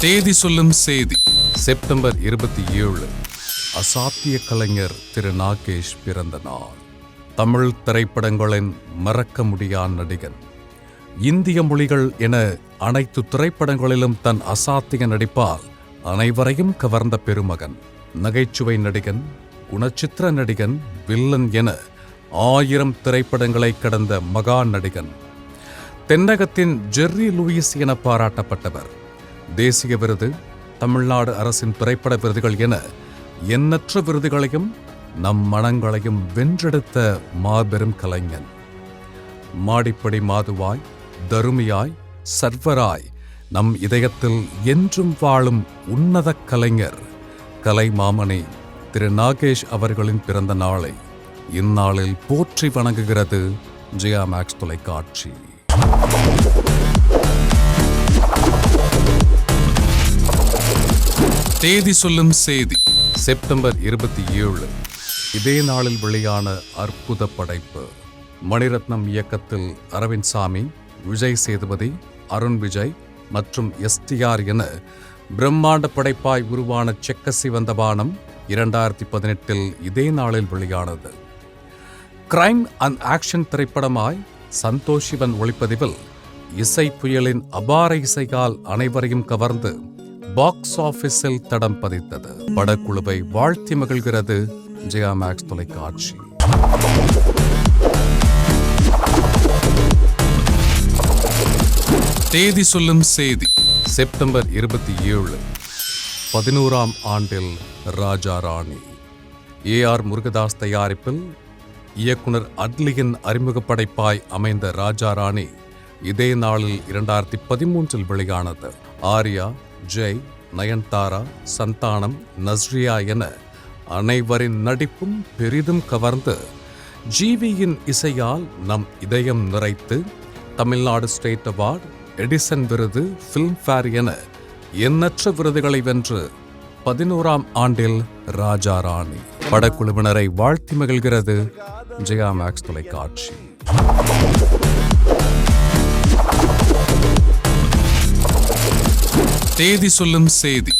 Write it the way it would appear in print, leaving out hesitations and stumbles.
தேதி சொல்லும் செய்தி செப்டம்பர் 27. அசாத்திய கலைஞர் திரு நாகேஷ் பிறந்த நாள். தமிழ் திரைப்படங்களின் மறக்க முடியா நடிகன். இந்திய மொழிகள் என அனைத்து திரைப்படங்களிலும் தன் அசாத்திய நடிப்பால் அனைவரையும் கவர்ந்த பெருமகன். நகைச்சுவை நடிகன், குணச்சித்திர நடிகன், வில்லன் என 1000 திரைப்படங்களை கடந்த மகா நடிகன். தென்னகத்தின் ஜெர்ரி லூயிஸ் என பாராட்டப்பட்டவர். தேசிய விருது, தமிழ்நாடு அரசின் திரைப்பட விருதுகள் என எண்ணற்ற விருதுகளையும் நம் மனங்களையும் வென்றெடுத்த மாபெரும் கலைஞன். மாடிப்படி மாதுவாய், தருமியாய், சர்வராய் நம் இதயத்தில் என்றும் வாழும் உன்னத கலைஞர், கலை மாமணி திரு நாகேஷ் அவர்களின் பிறந்த நாளை இந்நாளில் போற்றி வணங்குகிறது ஜெயா மேக்ஸ் தொலைக்காட்சி. தேதி சொல்லும் செய்தி செப்டம்பர் 27. இதே நாளில் வெளியான அற்புத படைப்பு. மணிரத்னம் இயக்கத்தில் அரவிந்த் சாமி, விஜய் சேதுபதி, அருண் விஜய் மற்றும் STR என பிரம்மாண்ட படைப்பாய் உருவான செக்க சிவந்த வானம் 2018 இதே நாளில் வெளியானது. கிரைம் அண்ட் ஆக்ஷன் திரைப்படமாய் சந்தோஷ் சிவன் ஒளிப்பதிவில் இசை புயலின் அபார இசையால் அனைவரையும் கவர்ந்து பாக்ஸ் ஆபீஸில் தடம் பதித்தது. படக்குழுவை வாழ்த்தி மகிழ்கிறது ஜெயா மேக்ஸ் தொலைக்காட்சி. தேதி சொல்லும் செய்தி செப்டம்பர் 27. 11ஆம் ஆண்டில் ராஜா ராணி. AR முருகதாஸ் தயாரிப்பில் இயக்குனர் அட்லியின் அறிமுக படைப்பாய் அமைந்த ராஜா ராணி இதே நாளில் 2013 வெளியானது. ஆர்யா, ஜெய், நயன்தாரா, சந்தானம், நஸ்ரியா என அனைவரின் நடிப்பும் பெரிதும் கவர்ந்து ஜிவியின் இசையால் நம் இதயம் நிறைத்து தமிழ்நாடு ஸ்டேட் அவார்டு, எடிசன் விருது, ஃபிலிம்ஃபேர் என எண்ணற்ற விருதுகளை வென்று 11ஆம் ஆண்டில் ராஜா ராணி. படக்குழுவினரை வாழ்த்தி மகிழ்கிறது ஜெயா மேக்ஸ் தொலைக்காட்சி. தேதி சொல்லும் செய்தி